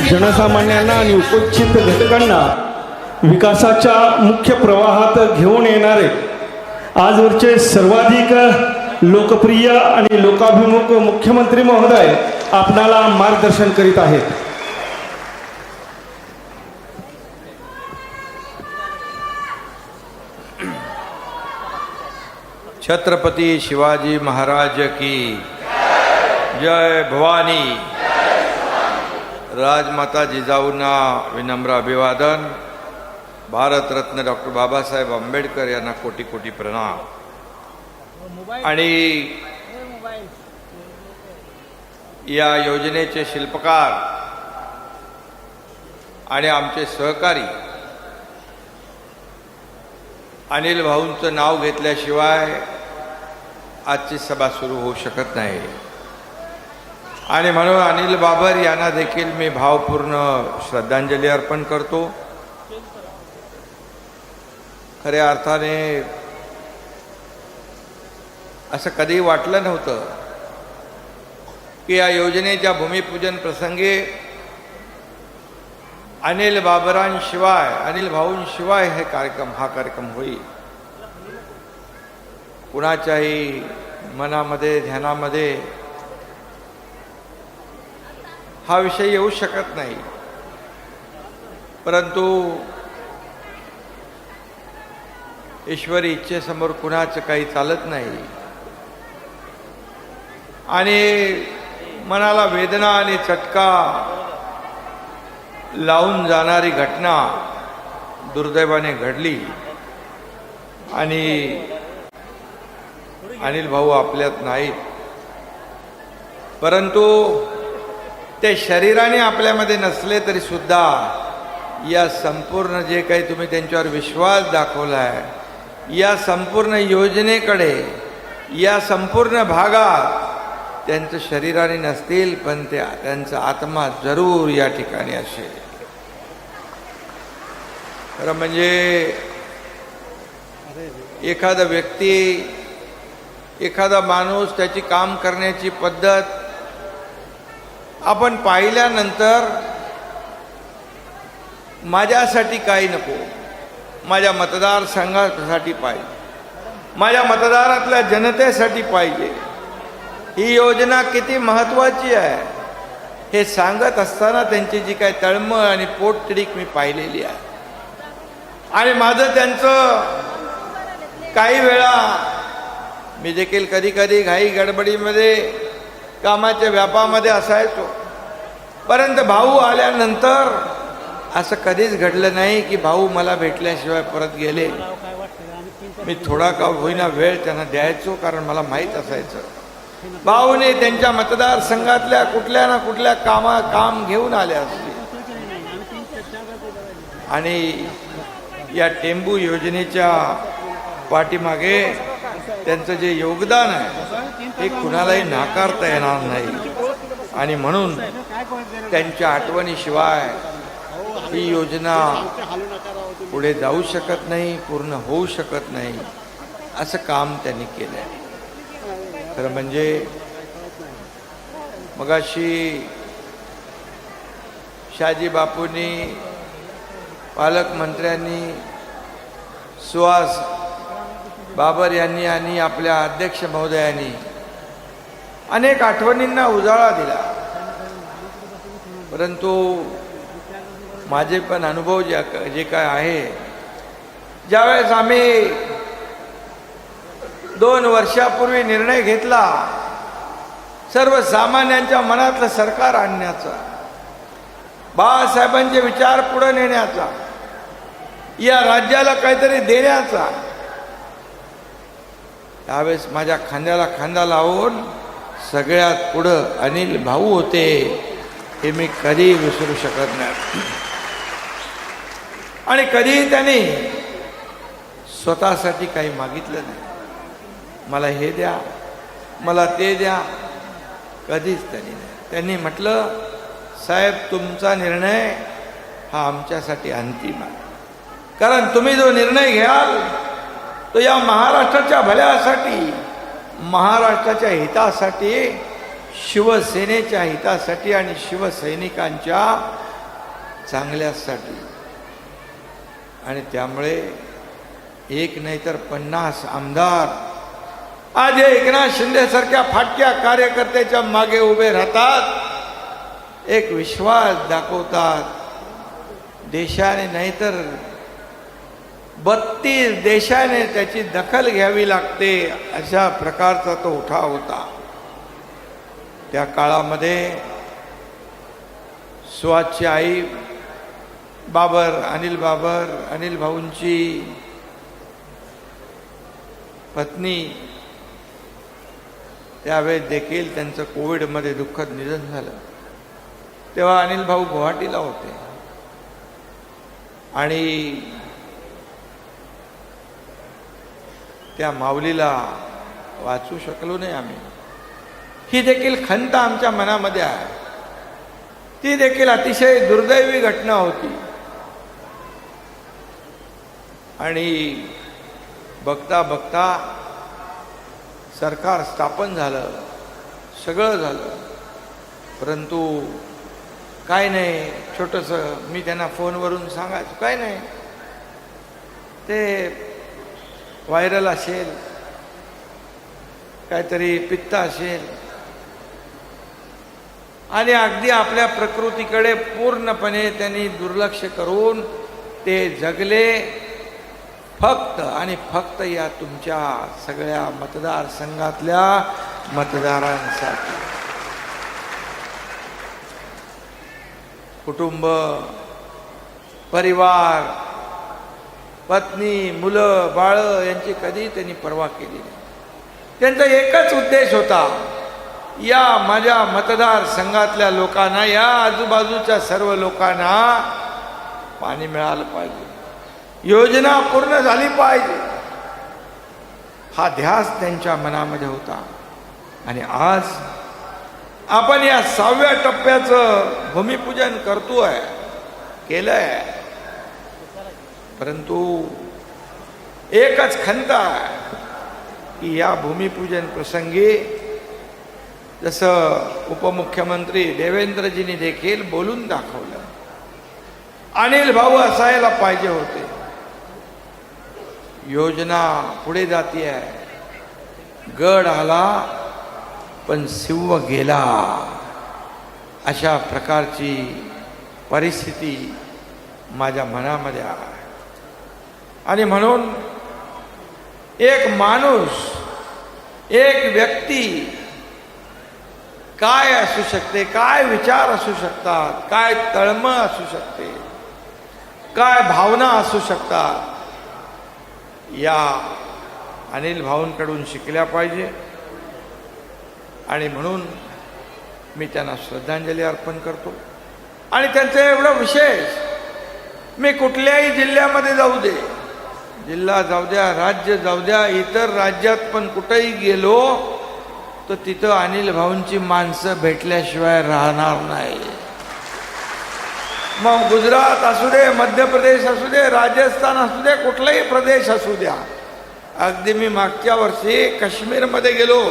जनसामान्यांना आणि उपेक्षित घटकांना विकासाच्या मुख्य प्रवाहात घेऊन येणारे आजवरचे सर्वाधिक लोकप्रिय आणि लोकाभिमुख मुख्यमंत्री महोदय आपणाला मार्गदर्शन करीत आहेत. छत्रपती शिवाजी महाराज की जय. भवानी. राजमाता जिजाऊंना विनम्र अभिवादन. भारतरत्न डॉक्टर बाबासाहेब आंबेडकर यांना कोटी कोटी प्रणाम. आणि या योजनेचे शिल्पकार आणि आमचे सहकारी अनिल भाऊंचं नाव घेतल्याशिवाय आजची सभा सुरू होऊ शकत नाही. आणि म्हणून अनिल बाबर यांना देखील मी भावपूर्ण श्रद्धांजली अर्पण करतो. खऱ्या अर्थाने असं कधी वाटलं नव्हतं की या योजनेच्या भूमिपूजन प्रसंगी अनिल बाबरांशिवाय, अनिल भाऊंशिवाय हा कार्यक्रम होईल. कुणाच्याही मनामध्ये ध्यानामध्ये हा विषय येऊ शकत नाही. परंतु ईश्वरी इच्छेसमोर कुणाचं काही चालत नाही. आणि मनाला वेदना आणि चटका लावून जाणारी घटना दुर्दैवाने घडली. आणि अनिल भाऊ आपल्यात नाहीत, परंतु ते शरीराने आपल्यामध्ये नसले तरी सुद्धा या संपूर्ण जे काही तुम्ही त्यांच्यावर विश्वास दाखवला आहे, या संपूर्ण योजनेकडे, या संपूर्ण भागात त्यांचं शरीराने नसतील पण त्यांचा आत्मा जरूर या ठिकाणी असेल. खरं म्हणजे एखादा व्यक्ती, एखादा माणूस, त्याची काम करण्याची पद्धत आपण पाहिल्यानंतर माझ्यासाठी काही नको, माझ्या मतदारसंघासाठी पाहिजे, माझ्या मतदारातल्या जनतेसाठी पाहिजे, ही योजना किती महत्त्वाची आहे हे सांगत असताना त्यांची जी काही तळमळ आणि पोटतिडीक मी पाहिलेली आहे. आणि माझं त्यांचं काही वेळा मी देखील कधी कधी घाई गडबडीमध्ये कामाच्या व्यापामध्ये असायचो, परंतु भाऊ आल्यानंतर असं कधीच घडलं नाही की भाऊ मला भेटल्याशिवाय परत गेले. मी थोडा का होईना वेळ त्यांना द्यायचो, कारण मला माहीत असायचं भाऊने त्यांच्या मतदारसंघातल्या कुठल्या ना कुठल्या काम घेऊन आले असते. आणि या टेंबू योजनेच्या पाठीमागे त्यांचं जे योगदान आहे हे कुणालाही नाकारता येणार नाही. आणि म्हणून त्यांच्या आठवणीशिवाय ही योजना पुढे जाऊ शकत नाही, पूर्ण होऊ शकत नाही. असं काम त्यांनी केलं आहे. खरं म्हणजे मगाशी शहाजी बापूंनी, पालकमंत्र्यांनी, सुहास बाबर यांनी आणि आपल्या अध्यक्ष महोदयांनी अनेक आठवणींना उजाळा दिला. परंतु माझे पण अनुभव जे काय आहे, ज्यावेळेस आम्ही 2 वर्षापूर्वी निर्णय घेतला सर्वसामान्यांच्या मनातलं सरकार आणण्याचा, बाळासाहेबांचे विचार पुढे नेण्याचा, या राज्याला काहीतरी देण्याचा, त्यावेळेस माझ्या खांद्याला खांदा लावून सगळ्यात पुढं अनिल भाऊ होते. हे मी कधी विसरू शकत नाही. आणि कधीही त्यांनी स्वतःसाठी काही मागितलं नाही. मला हे द्या, मला ते द्या, कधीच त्यांनी नाही. त्यांनी म्हटलं, साहेब तुमचा निर्णय हा आमच्यासाठी अंतिम आहे, कारण तुम्ही जो निर्णय घ्याल तो या महाराष्ट्राच्या भल्यासाठी, महाराष्ट्राच्या हितासाठी, शिवसेनेच्या हितासाठी आणि शिवसैनिकांच्या चांगल्यासाठी. आणि त्यामुळे एक नाही तर 50 आमदार आज एकनाथ शिंदे सारख्या फाटक्या कार्यकर्त्याच्या मागे उभे राहतात, एक विश्वास दाखवतात. देशाने नाहीतर 32 देशाने त्याची दखल घ्यावी लागते, अशा प्रकारचा तो उठाव होता. त्या काळामध्ये सुहासची आई बाबर, अनिल भाऊंची पत्नी, त्यावेळेस देखील त्यांचं कोविडमध्ये दुःखद निधन झालं. तेव्हा अनिल भाऊ गुवाहाटीला होते आणि त्या माऊलीला वाचू शकलो नाही आम्ही. ही देखील खंत आमच्या मनामध्ये आहे. ती देखील अतिशय दुर्दैवी घटना होती. आणि बघता बघता सरकार स्थापन झालं, सगळं झालं, परंतु काय नाही, छोटंसं मी त्यांना फोनवरून सांगायचो, काय नाही, ते व्हायरल असेल, काहीतरी पित्त असेल, आणि अगदी आपल्या प्रकृतीकडे पूर्णपणे त्यांनी दुर्लक्ष करून ते जगले फक्त आणि फक्त या तुमच्या सगळ्या मतदारसंघातल्या मतदारांसाठी. कुटुंब, परिवार, पत्नी, मुलं, बाळं यांची कधी त्यांनी पर्वा केली नाही. त्यांचा एकच उद्देश होता, या माझ्या मतदारसंघातल्या लोकांना, या आजूबाजूच्या सर्व लोकांना पाणी मिळालं पाहिजे, योजना पूर्ण झाली पाहिजे, हा ध्यास त्यांच्या मनामध्ये होता. आणि आज आपण या 6व्या टप्प्याचं भूमिपूजन करतोय, केलंय, परंतु एकच खंत आहे की या भूमिपूजन प्रसंगी जसं उपमुख्यमंत्री देवेंद्रजींनी देखील बोलून दाखवलं, अनिल भाऊ असायला पाहिजे होते. योजना पुढे जाती आहे, गड आला पण सिंह गेला, अशा प्रकारची परिस्थिती माझ्या मनामध्ये आहे. आणि म्हणून एक माणूस, एक व्यक्ती काय असू शकते, काय विचार असू शकतात, काय तळमळ असू शकते, काय भावना असू शकतात, या अनिल भाऊंकडून शिकल्या पाहिजे. आणि म्हणून मी त्यांना श्रद्धांजली अर्पण करतो. आणि त्यांचं एवढं विशेष, मी कुठल्याही जिल्ह्यामध्ये जाऊ दे, जिल्हा जाऊ द्या, राज्य जाऊ द्या, इतर राज्यात पण कुठेही गेलो तर तिथं अनिल भाऊंची माणसं भेटल्याशिवाय राहणार नाही. मग गुजरात असू दे, मध्य प्रदेश असू दे, राजस्थान असू दे, कुठलाही प्रदेश असू द्या. अगदी मी मागच्या वर्षी काश्मीरमध्ये गेलो,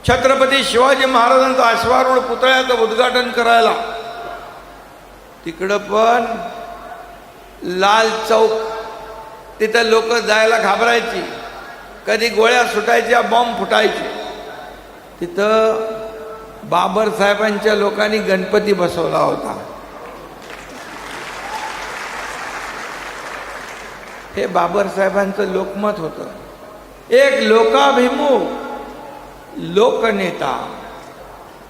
छत्रपती शिवाजी महाराजांचा अश्वारूढ पुतळ्याचं उद्घाटन करायला. तिकडं पण लाल चौक, तिथं लोक जायला घाबरायची, कधी गोळ्या सुटायच्या, बॉम्ब फुटायचे. तिथं बाबर साहेबांच्या लोकांनी गणपती बसवला होता. हे बाबर साहेबांचं लोकमत होतं. एक लोकाभिमुख लोकनेता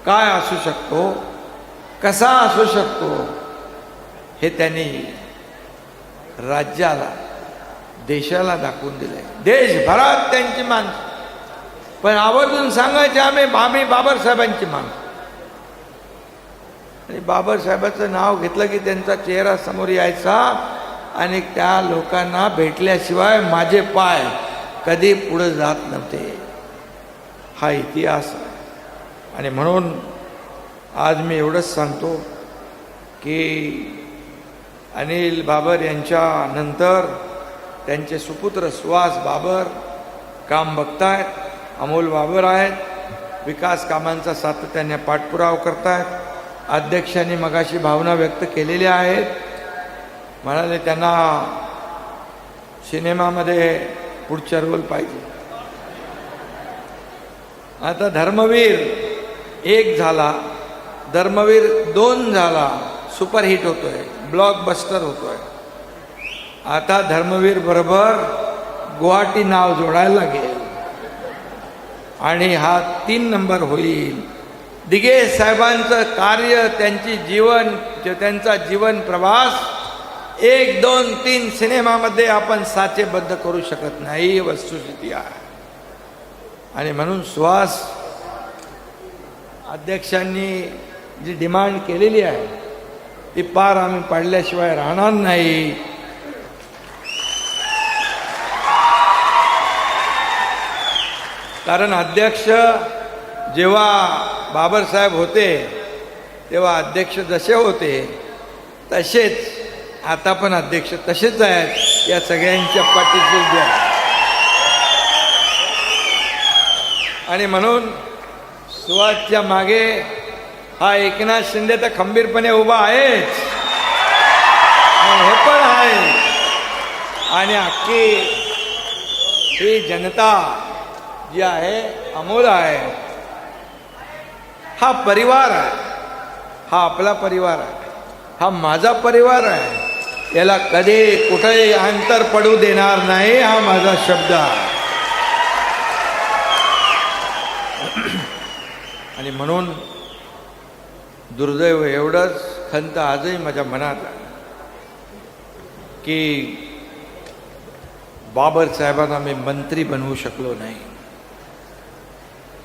काय असू शकतो, कसा असू शकतो, हे त्यांनी राज्याला, देशाला दाखवून दिलंय. देशभरात त्यांची माणसं, पण आवर्जून सांगायचे आम्ही बाबासाहेबांची माणसं. आणि बाबासाहेबांचं नाव घेतलं की त्यांचा चेहरा समोर यायचा आणि त्या लोकांना भेटल्याशिवाय माझे पाय कधी पुढे जात नव्हते. हा इतिहास आहे. आणि म्हणून आज मी एवढंच सांगतो की अनिल बाबर यांच्या नंतर त्यांचे सुपुत्र सुहास बाबर काम बघतायत, अमोल बाबर आहेत, विकास कामांचा सातत्याने पाठपुरावा करतायत. अध्यक्षांनी मगाशी भावना व्यक्त केलेल्या आहेत. म्हणाले त्यांना सिनेमामध्ये पुढचा रोल पाहिजे. आता धर्मवीर 1 झाला, धर्मवीर 2 झाला, सुपरहिट होतोय, ब्लॉकबस्टर होतोय. आता धर्मवीर बरोबर गुवाहाटी नाव जोडायला लागेल आणि हा 3 नंबर होईल. दिघे साहेबांचं कार्य, त्यांचा जीवन प्रवास 1, 2, 3 सिनेमामध्ये आपण साचेबद्ध करू शकत नाही, ही वस्तुस्थिती आहे. आणि म्हणून सुहास अध्यक्षांनी जी डिमांड केलेली आहे ती पार आम्ही पाडल्याशिवाय राहणार नाही. कारण अध्यक्ष जेव्हा बाबरसाहेब होते तेव्हा अध्यक्ष जसे होते तसेच आता पण अध्यक्ष तसेच आहेत. या सगळ्यांच्या पाठीशी द्या. आणि म्हणून सुहासच्या मागे हा एकनाथ शिंदे तर खंबीरपणे उभा आहेच, हे पण आहे. आणि अख्खी ही जनता जी आहे अमोल आहे. हा परिवार आहे, हा आपला परिवार आहे, हा माझा परिवार आहे. याला कधी कुठेही अंतर पडू देणार नाही, हा माझा शब्द आहे. आणि म्हणून दुर्दैव एवढंच, खंत आजही माझ्या मनात आहे की बाबरसाहेबांना मी मंत्री बनवू शकलो नाही.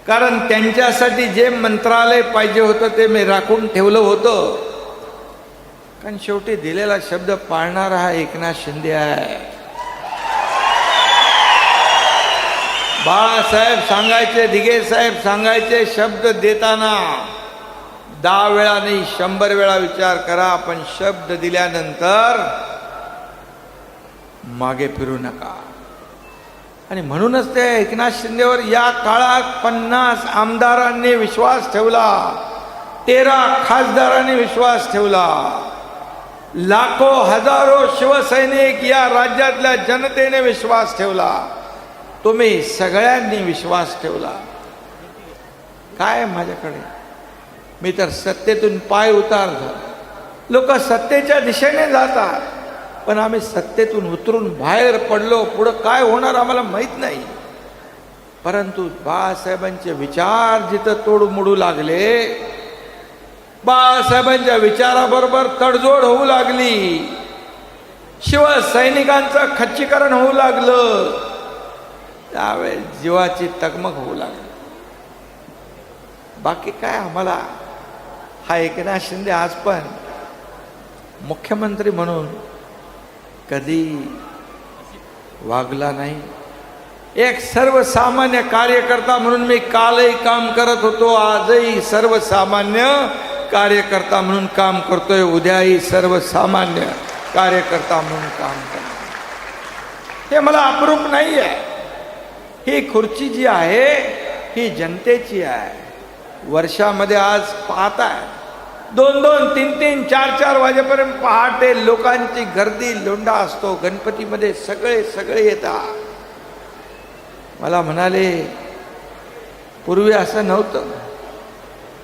कारण त्यांच्यासाठी जे मंत्रालय पाहिजे होतं ते मी राखून ठेवलं होतं. कारण शेवटी दिलेला शब्द पाळणारा हा एकनाथ शिंदे आहे. बाळासाहेब सांगायचे, दिघे साहेब सांगायचे, शब्द देताना 10 वेळा नाही 100 वेळा विचार करा. पण शब्द दिल्यानंतर मागे फिरू नका. आणि म्हणूनच ते एकनाथ शिंदेवर या काळात 50 आमदारांनी विश्वास ठेवला, 13 खासदारांनी विश्वास ठेवला, लाखो हजारो शिवसैनिक या राज्यातल्या जनतेने विश्वास ठेवला, तुम्ही सगळ्यांनी विश्वास ठेवला. काय माझ्याकडे, मी तर सत्तेतून पाय उतारतो. लोक सत्तेच्या दिशेने जातात, पण आम्ही सत्तेतून उतरून बाहेर पडलो. पुढं काय होणार आम्हाला माहीत नाही. परंतु बाळासाहेबांचे विचार जिथं तोडमोडू लागले, बाळासाहेबांच्या विचाराबरोबर तडजोड होऊ लागली, शिवसैनिकांचं खच्चीकरण होऊ लागलं, त्यावेळेस जीवाची तगमग होऊ लागली. बाकी काय आम्हाला हा एकनाथ शिंदे आज पण मुख्यमंत्री म्हणून कधी वागला नाही. एक सर्वसामान्य कार्यकर्ता म्हणून मी कालही काम करत होतो, आजही सर्वसामान्य कार्यकर्ता म्हणून काम करतोय, उद्याही सर्वसामान्य कार्यकर्ता म्हणून काम करतो. हे मला अप्रूप नाही आहे. ही खुर्ची जी आहे ही जनतेची आहे. वर्षामध्ये आज पाहताय 2-2, 3-3, 4-4 वाजेपर्यंत पहाटे लोकांची गर्दी लोंढा असतो. गणपतीमध्ये सगळे येतात. मला म्हणाले पूर्वी असं नव्हतं.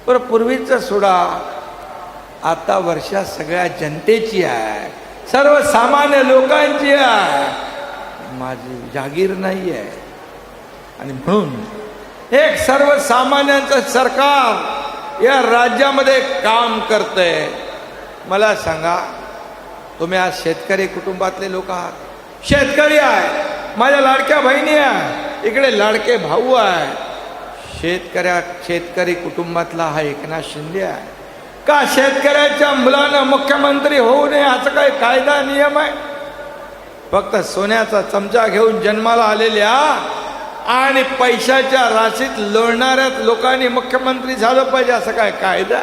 पण पूर्वीचं सोडा, आता वर्षा सगळ्या जनतेची आहे, सर्वसामान्य लोकांची आहे, माझी जागीर नाही आहे. आणि म्हणून एक सर्वसामान्यांचं सरकार या राज्यामध्ये काम करतंय. मला सांगा, तुम्ही आज शेतकरी कुटुंबातले लोक आहात, शेतकरी आहे, माझ्या लाडक्या बहिणी आहे, इकडे लाडके भाऊ आहे. शेतकरी कुटुंबातला हा एकनाथ शिंदे आहे का? शेतकऱ्याच्या मुलानं मुख्यमंत्री होऊ नये असं काही कायदा नियम आहे? फक्त सोन्याचा चमचा घेऊन जन्माला आलेल्या आणि पैशाच्या राशीत लोळणाऱ्याच लोकांनी मुख्यमंत्री झालं पाहिजे असं काय कायदा?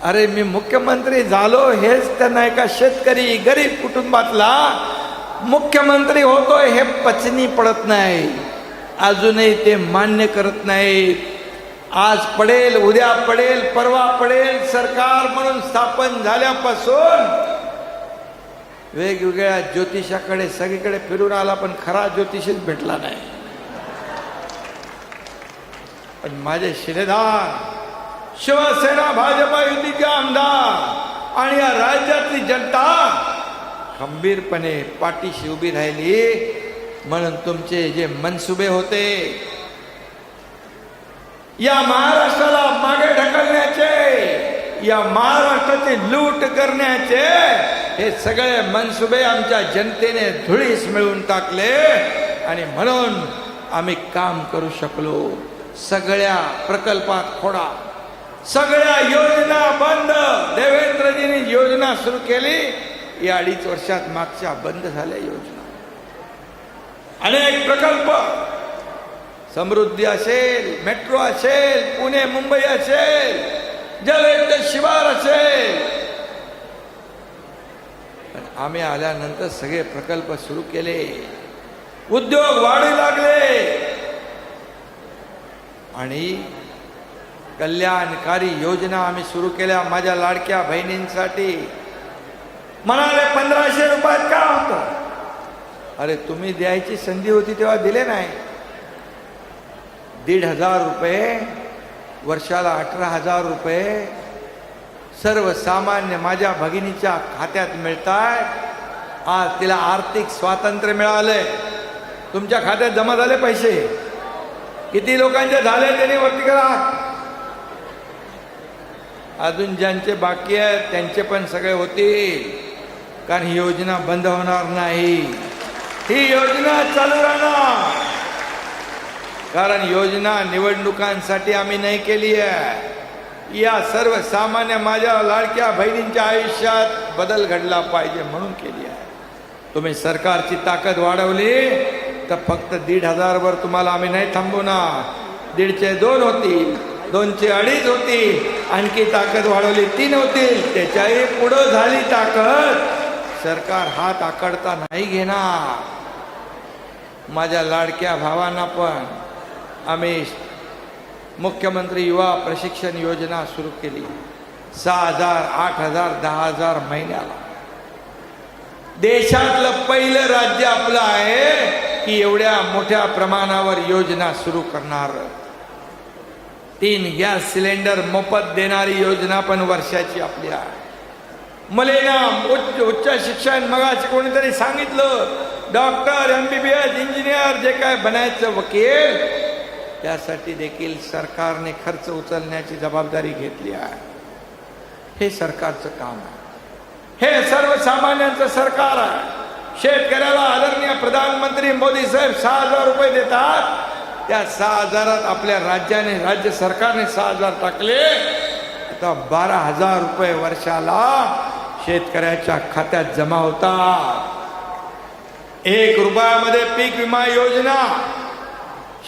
अरे मी मुख्यमंत्री झालो हेच त्यांना एका शेतकरी गरीब कुटुंबातला मुख्यमंत्री होतोय हे पचनी पडत नाही. अजूनही ते मान्य करत नाहीत. आज पडेल, उद्या पडेल, परवा पडेल, सरकार म्हणून स्थापन झाल्यापासून वेगवेगळ्या ज्योतिषाकडे सगळीकडे फिरून आला, पण खरा ज्योतिषच भेटला नाही. पण माझे शिलेदार, शिवसेना भाजपा युतीचे आमदार आणि या राज्यातली जनता खंबीरपणे पाठीशी उभी राहिली. म्हणून तुमचे जे मनसुबे होते या महाराष्ट्राला मागे ढकलण्याचे, या महाराष्ट्राची लूट करण्याचे, हे सगळे मनसुबे आमच्या जनतेने धुळीस मिळवून टाकले. आणि म्हणून आम्ही काम करू शकलो. सगळ्या प्रकल्पात खोडा, सगळ्या योजना बंद. देवेंद्रजींनी योजना सुरू केली, या 2.5 वर्षात मागच्या बंद झाल्या योजना. अनेक प्रकल्प, समृद्धी असेल, मेट्रो असेल, पुणे मुंबई असेल, जलयुक्त शिवार असेल, पण आम्ही आल्यानंतर सगळे प्रकल्प सुरू केले. उद्योग वाढू लागले आणि कल्याणकारी योजना आम्ही सुरू केल्या माझ्या लाडक्या बहिणींसाठी. म्हणाले 1500 रुपयात का होतं? अरे तुम्ही द्यायची संधी होती तेव्हा दिले नाही. 1,500 रुपये वर्षाला, 18,000 रुपये सर्वसामान्य माझ्या भगिनीच्या खात्यात मिळतात. आज तिला आर्थिक स्वातंत्र्य मिळालंय. तुमच्या खात्यात जमा झाले पैसे? किती लोकांचे झाले त्यांनी वरती करा. अजून ज्यांचे बाकी आहेत त्यांचे पण सगळे होतील, कारण ही योजना बंद होणार नाही. ही योजना चालू राहणार, कारण योजना निवडणुकांसाठी आम्ही नाही केली आहे. या सर्वसामान्य माझ्या लाडक्या बहिणींच्या आयुष्यात बदल घडला पाहिजे म्हणून केली आहे. तुम्ही सरकारची ताकद वाढवली तर फक्त 1,500 वर तुम्हाला आम्ही नाही थांबवणार. 1.5चे 2 होतील, 2चे 2.5 होतील, आणखी ताकद वाढवली 3 होतील. त्याच्याही पुढं झाली ताकद, सरकार हात आकडता नाही घेणार. माझ्या लाडक्या भावांना पण आम्ही मुख्यमंत्री युवा प्रशिक्षण योजना सुरू केली. 6,000, 8,000, 10,000 महिन्याला. देशातलं पहिलं राज्य आपलं आहे की एवढ्या मोठ्या प्रमाणावर योजना सुरू करणार. 3 गॅस सिलेंडर मोफत देणारी योजना पण वर्षाची आपली आहे. मुलींना उच्च शिक्षण, मगाशी कोणीतरी सांगितलं, डॉक्टर, MBBS, इंजिनियर, जे काय बनायचं, वकील, त्यासाठी देखील सरकारने खर्च उचलण्याची जबाबदारी घेतली आहे. हे सरकारचं काम आहे. हे सर्वसामान्यांचं सरकार आहे. शेतकऱ्याला आदरणीय प्रधानमंत्री मोदी साहेब 6,000 रुपये देतात. त्या 6,000 आपल्या राज्याने, राज्य सरकारने 6,000 टाकले. आता 12,000 रुपये वर्षाला शेतकऱ्याच्या खात्यात जमा होतात. 1 रुपयामध्ये पीक विमा योजना,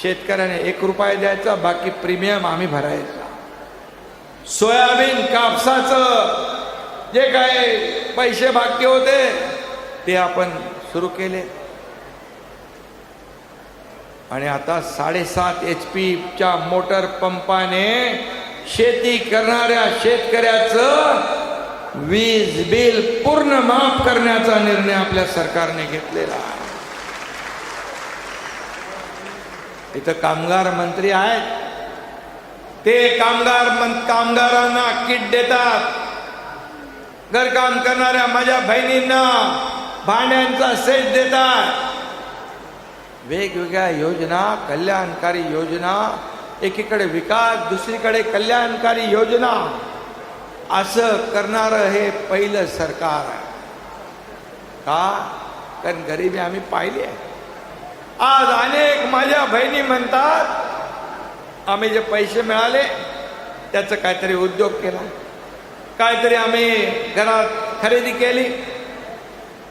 शेतकऱ्याने 1 रुपया द्यायचा, बाकी प्रीमियम आम्ही भरायचा. सोयाबीन, कापसाचं जे काय पैसे बाकी होते ते आपण सुरू केले. आणि आता 7.5 HP मोटर पंपाने शेती करणाऱ्या शेतकऱ्याचं वीज बिल पूर्ण माफ करण्याचा निर्णय आपल्या सरकारने घेतलेला आहे. इथं कामगार मंत्री आहेत, ते कामगारांना किट देतात. घरकाम करणाऱ्या माझ्या बहिणींना भांड्यांचा सेट देतात. वेगवेगळ्या योजना, कल्याणकारी योजना, एकीकडे विकास, दुसरीकडे कल्याणकारी योजना, असं करणारं हे पहिलं सरकार आहे. का? कारण गरिबी आम्ही पाहिली आहे. आज अनेक माझ्या बहिणी म्हणतात, आम्ही जे पैसे मिळाले त्याचं काहीतरी उद्योग केला, काहीतरी आम्ही घरात खरेदी केली.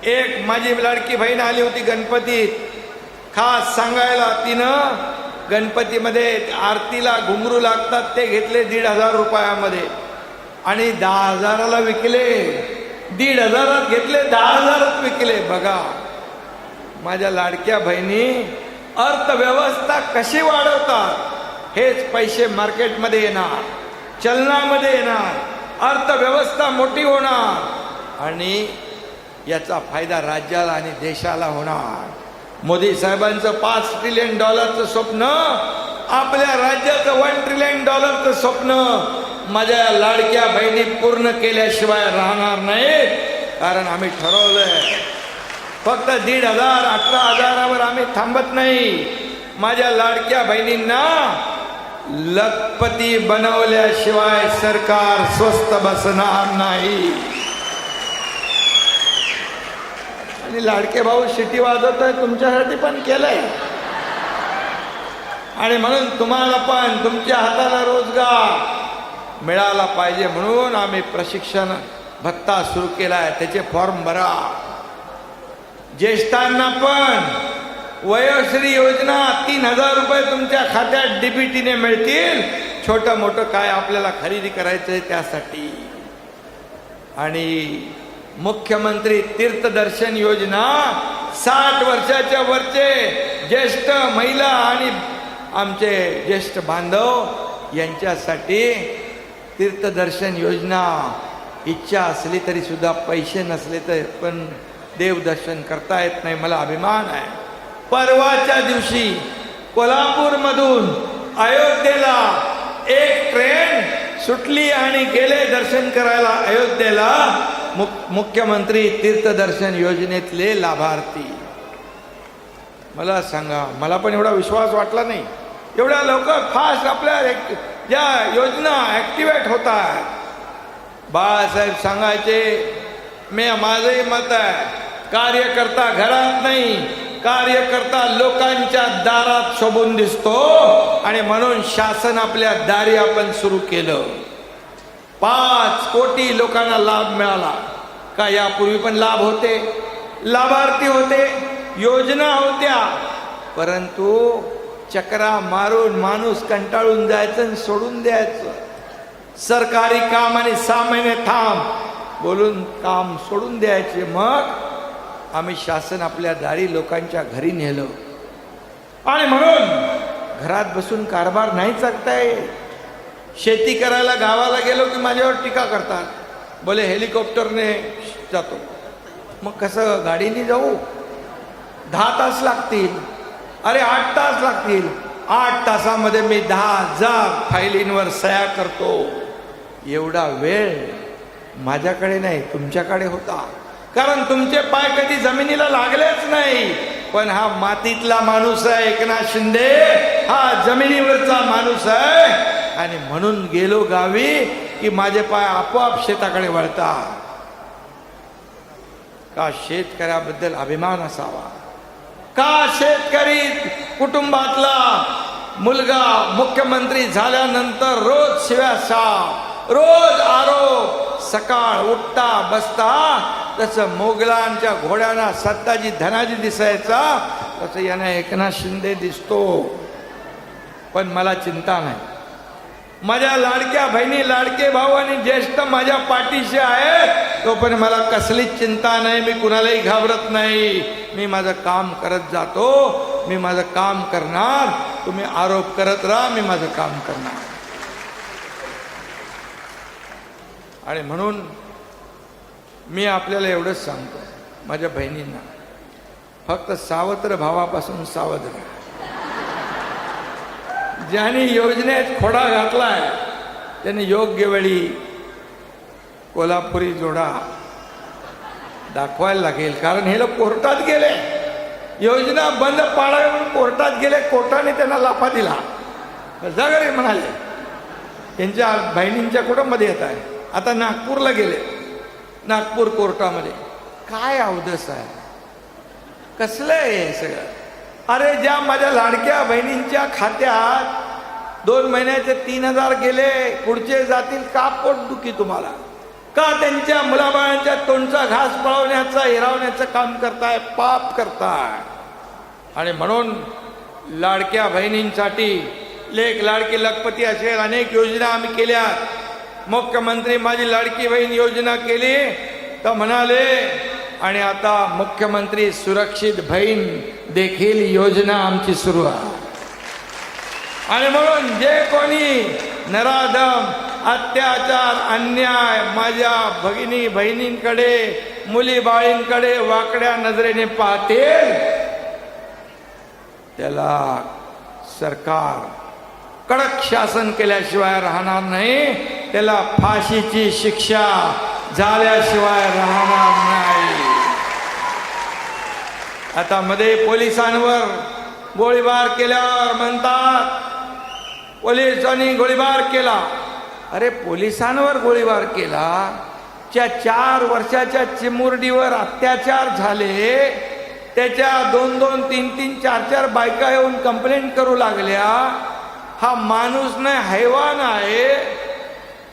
एक माझी लाडकी बहीण आली होती गणपतीत, खास सांगायला, तिनं गणपतीमध्ये आरतीला घुंगरू लागतात ते घेतले 1,500 रुपयामध्ये आणि 10,000ला विकले. 1,500 घेतले, 10,000 विकले. बघा माझ्या लाडक्या बहिणी अर्थव्यवस्था कशी वाढवतात. हेच पैसे मार्केटमध्ये येणार, चलनामध्ये येणार, अर्थव्यवस्था मोठी होणार आणि याचा फायदा राज्याला आणि देशाला होणार. मोदी साहेबांचं $5 ट्रिलियन स्वप्न, आपल्या राज्याचं $1 ट्रिलियन स्वप्न माझ्या लाडक्या बहिणी पूर्ण केल्याशिवाय राहणार नाही. कारण आम्ही ठरवलंय फक्त 1,500 18,000वर आम्ही थांबत नाही. माझ्या लाडक्या बहिणींना लखपती बनवल्याशिवाय सरकार स्वस्त बसणार नाही. आणि लाडके भाऊ शिटी वाजवतोय, तुमच्यासाठी पण केलंय. आणि म्हणून तुम्हाला पण तुमच्या हाताला रोजगार मिळाला पाहिजे म्हणून आम्ही प्रशिक्षण भत्ता सुरू केलाय. त्याचे फॉर्म भरा. ज्येष्ठांना पण वयोश्री योजना 3,000 रुपये तुमच्या खात्यात डीबीटीने मिळतील. छोटं मोठं काय आपल्याला खरेदी करायचंय त्यासाठी. आणि मुख्यमंत्री तीर्थदर्शन योजना 60 वर्षाच्या वरचे ज्येष्ठ महिला आणि आमचे ज्येष्ठ बांधव यांच्यासाठी तीर्थदर्शन योजना. इच्छा असली तरी सुद्धा पैसे नसले तर पण देवदर्शन करता येत नाही. मला अभिमान आहे. परवाच्या दिवशी कोल्हापूरमधून अयोध्येला एक ट्रेन सुटली आणि गेले दर्शन करायला अयोध्येला मुख्यमंत्री तीर्थदर्शन योजनेतले लाभार्थी. मला सांगा, मला पण एवढा विश्वास वाटला नाही. एवढ्या लवकर फास्ट आपल्या ज्या योजना ऍक्टिव्हेट होतात. बाळासाहेब सांगायचे, माझंही मत आहे, कार्यकर्ता घरात नाही, कार्यकर्ता लोकांच्या दारात शोभून दिसतो. आणि म्हणून शासन आपल्या दारी आपण सुरू केलं. 5 कोटी लोकांना लाभ मिळाला. का यापूर्वी पण लाभ होते, लाभार्थी होते, योजना होत्या, परंतु चक्रा मारून माणूस कंटाळून जायचं आणि सोडून द्यायचं. सरकारी काम आणि 6 महिने थांब बोलून काम सोडून द्यायचे. मग आम्ही शासन आपल्या दारी लोकांच्या घरी नेलं. आणि म्हणून घरात बसून कारभार नाही चालताय. शेती करायला गावाला गेलो की माझ्यावर टीका करतात. बोले हेलिकॉप्टरने जातो. मग कसं गाडीने जाऊ? 10 तास लागतील. अरे 8 तास लागतील. 8 तासामध्ये मी 10,000 फायलींवर सह्या करतो. एवढा वेळ माझ्याकडे नाही, तुमच्याकडे होता. कारण तुमचे पाय कधी जमिनीला लागलेच नाही. पण हा मातीतला माणूस आहे एकनाथ शिंदे, हा जमिनीवरचा माणूस आहे. आणि म्हणून गेलो गावी की माझे पाय आपोआप शेताकडे वळतात. का शेतकऱ्याबद्दल अभिमान असावा. का शेतकरी कुटुंबातला मुलगा मुख्यमंत्री झाल्यानंतर रोज शिव्याशा, रोज आरोप. सकाळ उठता बसता तसं मोगलांच्या घोड्यांना सत्ताजी धनाजी दिसायचा, तसं यांना एकनाथ शिंदे दिसतो. पण मला चिंता नाही. माझ्या लाडक्या बहिणी, लाडके भाऊ आणि ज्येष्ठ माझ्या पाठीशी आहेत, तो पण मला कसलीच चिंता नाही. मी कुणालाही घाबरत नाही. मी माझं काम करत जातो. मी माझं काम करणार. तुम्ही आरोप करत राहा, मी माझं काम करणार. आणि म्हणून मी आपल्याला एवढंच सांगतो माझ्या बहिणींना, फक्त सावत्र भावापासून सावध राहा. ज्यांनी योजनेत खोडा घातलाय त्यांनी योग्य वेळी कोल्हापुरी जोडा दाखवायला लागेल. कारण हे लोक कोर्टात गेले, योजना बंद पाडावी म्हणून कोर्टात गेले. कोर्टाने त्यांना लाफा दिला. जगरे म्हणाले त्यांच्या बहिणींच्या कुटुंबामध्ये येत आहे. आता नागपूरला गेले. नागपूर कोर्टामध्ये काय अवदस आहे, कसलं आहे हे सगळं. अरे ज्या माझ्या लाडक्या बहिणींच्या खात्यात 2 महिन्याचे 3,000 गेले, पुढचे जातील का पोटदुखी तुम्हाला? का त्यांच्या मुलाबाळांच्या तोंडचा घास पळवण्याचं, हिरावण्याचं काम करताय, पाप करताय. आणि म्हणून लाडक्या बहिणींसाठी लेक लाडकी लखपती असेल अनेक योजना आम्ही केल्या. मुख्यमंत्री माझी लाडकी बहीण योजना केली तर म्हणाले, आणि आता मुख्यमंत्री सुरक्षित बहीण देखील योजना आमची सुरू आहे. आणि म्हणून जे कोणी नराधम, अत्याचार, अन्याय माझ्या भगिनी बहिणींकडे, मुली बाळींकडे वाकड्या नजरेने पाहतील, त्याला सरकार कडक शासन केल्याशिवाय राहणार नाही, त्याला फाशीची शिक्षा झाल्याशिवाय राहणार नाही. आता मध्ये पोलिसांवर गोळीबार केल्यावर म्हणतात पोलिसांनी गोळीबार केला. अरे पोलिसांवर गोळीबार केला, त्या 4 वर्षाच्या चिमुरडीवर अत्याचार झाले, त्याच्या 2-2, 3-3, 4-4 बायका येऊन कंप्लेंट करू लागल्या. हा माणूस नाही हैवान आहे,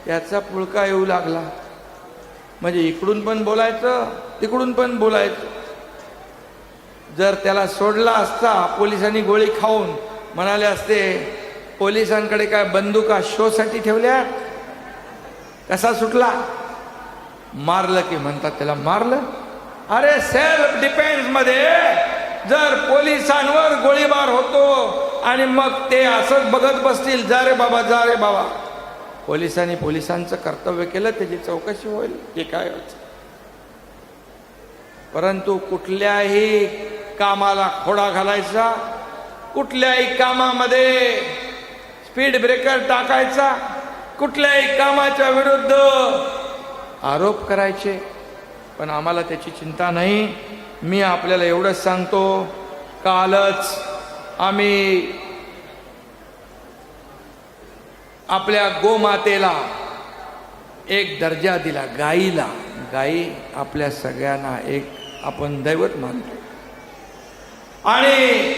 त्याचा पुळका येऊ लागला. म्हणजे इकडून पण बोलायचं, तिकडून पण बोलायचं. जर त्याला सोडला असता, पोलिसांनी गोळी खाऊन म्हणाले असते पोलिसांकडे काय बंदुका शोसाठी ठेवल्या, कसा सुटला? मारलं की म्हणतात त्याला मारलं. अरे सेल्फ डिफेन्स मध्ये जर पोलिसांवर गोळीबार होतो आणि मग ते असंच बघत बसतील, जा रे बाबा जा रे बाबा, पोलिसांनी पोलिसांचं कर्तव्य केलं, त्याची चौकशी होईल, ते काय व्हायचं. परंतु कुठल्याही कामाला खोडा घालायचा, कुठल्याही कामामध्ये स्पीड ब्रेकर टाकायचा, कुठल्याही कामाच्या विरुद्ध आरोप करायचे. पण आम्हाला त्याची चिंता नाही. मी आपल्याला एवढंच सांगतो, कालच आम्ही आपल्या गोमातेला एक दर्जा दिला, गाईला. गाई आपल्या सगळ्यांना एक आपण दैवत मानतो. आणि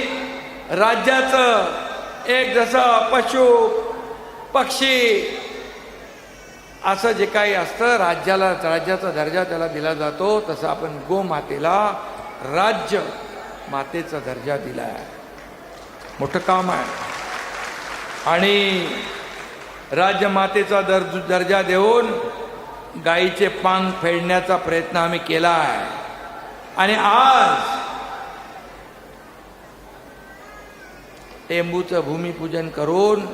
राज्याचं एक जसं पशु पक्षी असं जे काही असतं, राज्याचा दर्जा त्याला दिला जातो, तसं आपण गोमातेला राज्य मातेचा दर्जा दिला आहे. मोठं काम आहे. आणि राज्यमातेचा दर्जा देऊन गायीचे पांग फेडण्याचा प्रयत्न आम्ही केला आहे. आणि आज टेंबूचं भूमिपूजन करून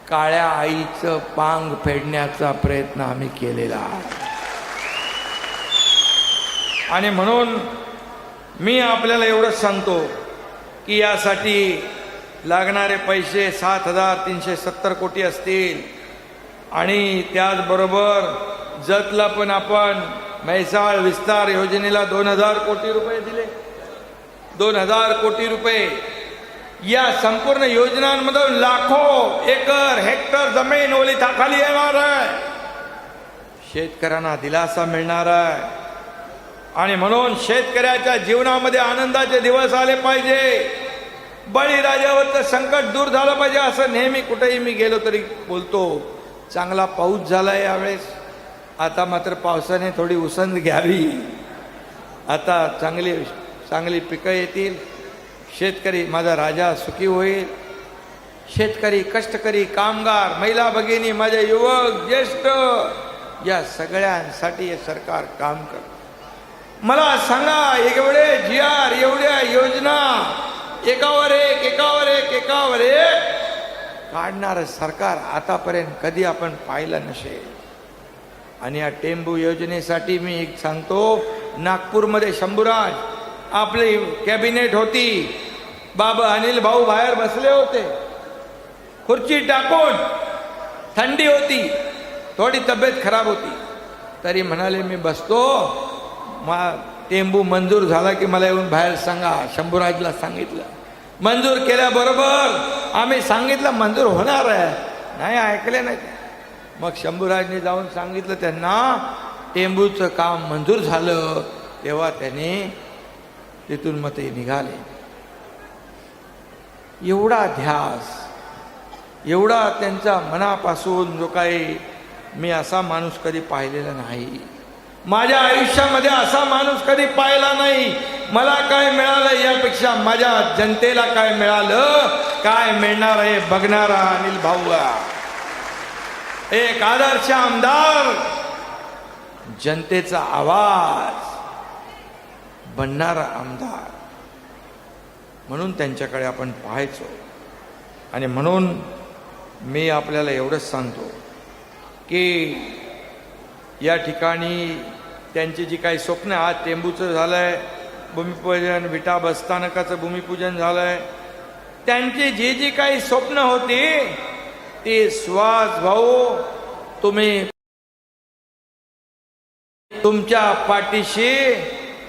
काळ्या आईचं पांग फेडण्याचा प्रयत्न आम्ही केलेला आहे. आणि म्हणून मी आपल्याला एवढंच सांगतो की यासाठी लागणारे पैसे 7,370 कोटी असतील. आणि त्याचबरोबर जतला पण आपण म्हैसाळ विस्तार योजनेला 2,000 कोटी रुपये दिले. 2,000 कोटी रुपये. या संपूर्ण योजनांमधून लाखो एकर हेक्टर जमीन ओलिताखाली येणार आहे. शेतकऱ्यांना दिलासा मिळणार आहे. आणि म्हणून शेतकऱ्याच्या जीवनामध्ये आनंदाचे दिवस आले पाहिजे. बळीराजावरचं संकट दूर झालं पाहिजे, असं नेहमी कुठेही मी गेलो तरी बोलतो. चांगला पाऊस झाला यावेळेस. आता मात्र पावसाने थोडी उसंत घ्यावी. आता चांगली पिकं येतील. शेतकरी माझा राजा सुखी होईल. शेतकरी, कष्टकरी, कामगार, महिला भगिनी, माझे युवक, ज्येष्ठ, या सगळ्यांसाठी हे सरकार काम करतं. मला सांगा, एवढे GR, एवढ्या योजना एकावर एक काढणारं सरकार आतापर्यंत कधी आपण पाहिलं नसेल. आणि या टेंबू योजनेसाठी मी एक सांगतो, नागपूरमध्ये शंभूराज आपली कॅबिनेट होती, बाबा अनिल भाऊ बाहेर बसले होते खुर्ची टाकून. थंडी होती, थोडी तब्येत खराब होती, तरी म्हणाले मी बसतो, टेंबू मंजूर झाला की मला येऊन बाहेर सांगा. शंभूराजला सांगितलं. मंजूर केल्याबरोबर आम्ही सांगितलं मंजूर होणार आहे, नाही ऐकले नाही. मग शंभूराजने जाऊन सांगितलं त्यांना टेंबूचं काम मंजूर झालं. तेव्हा त्याने तिथून मग ते निघाले. एवढा ध्यास, एवढा त्यांच्या मनापासून जो काही, मी असा माणूस कधी पाहिलेला नाही. माझ्या आयुष्यामध्ये असा माणूस कधी पाहिला नाही. मला काय मिळालं यापेक्षा माझ्या जनतेला काय मिळालं, काय मिळणार आहे बघणारा अनिल भाऊ. एक आदर्श आमदार, जनतेचा आवाज बनणारा आमदार. म्हणून त्यांच्याकडे आपण पाहायचो. आणि म्हणून मी आपल्याला एवढंच सांगतो की या ठिकाणी त्यांची जी काही स्वप्न, आज टेंबूचं झालं आहे भूमिपूजन, विटा बसस्थानकाचं भूमिपूजन झालं आहे, त्यांची जी जी काही स्वप्न होती ती सुहास भाऊ तुम्ही तुमच्या पाठीशी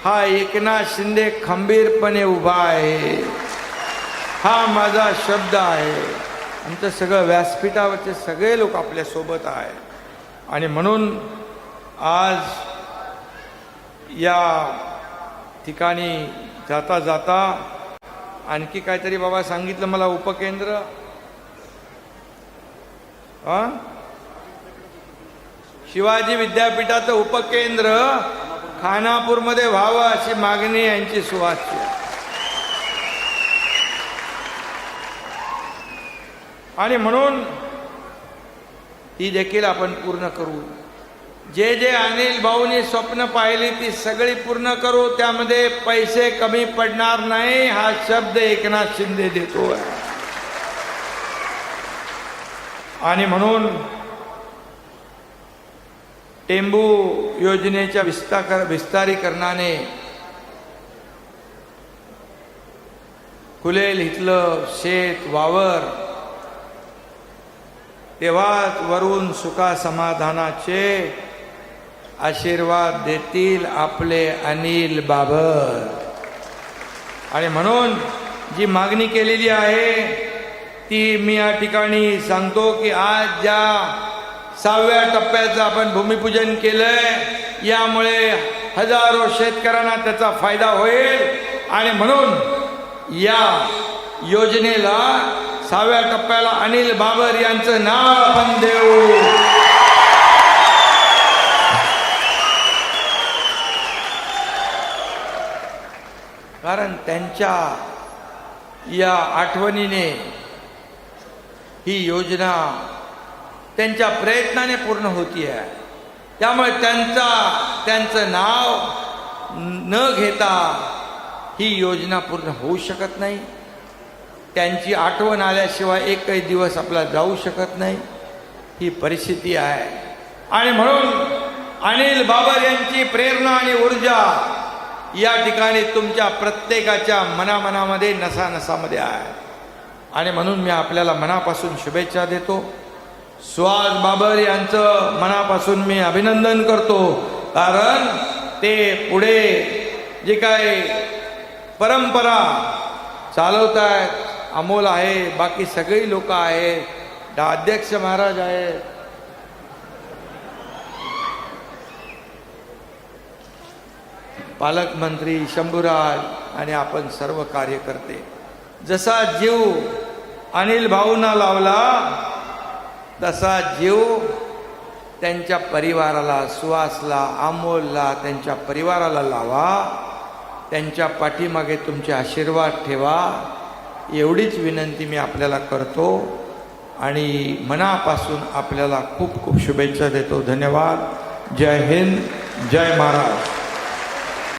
हा एकनाथ शिंदे खंबीरपणे उभा आहे, हा माझा शब्द आहे. आमचं सगळं व्यासपीठावरचे सगळे लोक आपल्या सोबत आहे. आणि म्हणून आज या ठिकाणी जाता जाता आणखी काहीतरी बाबा सांगितलं मला, उपकेंद्र शिवाजी विद्यापीठाचं उपकेंद्र खानापूरमध्ये व्हावं अशी मागणी यांची सुहासची आहे. आणि म्हणून ती देखील आपण पूर्ण करू. जे जे अनिल भाऊनी स्वप्न पाहिली ती सगळी पूर्ण करू. त्यामध्ये पैसे कमी पडणार नाही हा शब्द एकनाथ शिंदे देतोय. आणि म्हणून टेंबू योजनेच्या विस्तारीकरणाने खुलेल इथलं शेत वावर, तेव्हाच वरून सुखा समाधानाचे आशीर्वाद देतील आपले अनिल बाबर. आणि म्हणून जी मागणी केलेली आहे ती मी या ठिकाणी सांगतो की आज ज्या 6व्या टप्प्याचं आपण भूमिपूजन केलंय, यामुळे हजारो शेतकऱ्यांना त्याचा फायदा होईल. आणि म्हणून या योजनेला 6व्या टप्प्याला अनिल बाबर यांचं नाव आपण देऊ. कारण त्यांच्या या आठवणीने ही योजना त्यांच्या प्रयत्नाने पूर्ण होती आहे. त्यामुळे त्यांचं नाव न घेता ही योजना पूर्ण होऊ शकत नाही. त्यांची आठवण आल्याशिवाय एकही दिवस आपला जाऊ शकत नाही, ही परिस्थिती आहे. आणि म्हणून अनिल बाबर यांची प्रेरणा आणि ऊर्जा या ठिकाणी तुमच्या प्रत्येकाच्या मनामध्ये नसानसामध्ये आहे. आणि म्हणून मी आपल्याला मनापासून शुभेच्छा देतो. सुहास बाबर यांचं मनापासून मी अभिनंदन करतो. कारण ते पुढे जे काय परंपरा चालवत आहेत अमोल आहे, बाकी सगळी लोक आहेत, अध्यक्ष महाराज आहेत, पालकमंत्री शंभूराज आणि आपण सर्व कार्यकर्ते. जसा जीव अनिल भाऊंना लावला तसा जीव त्यांच्या परिवाराला, सुहासला, अमोलला, त्यांच्या परिवाराला लावा. त्यांच्या पाठीमागे तुमचे आशीर्वाद ठेवा, एवढीच विनंती मी आपल्याला करतो. आणि मनापासून आपल्याला खूप खूप शुभेच्छा देतो. धन्यवाद. जय हिंद, जय महाराष्ट्र.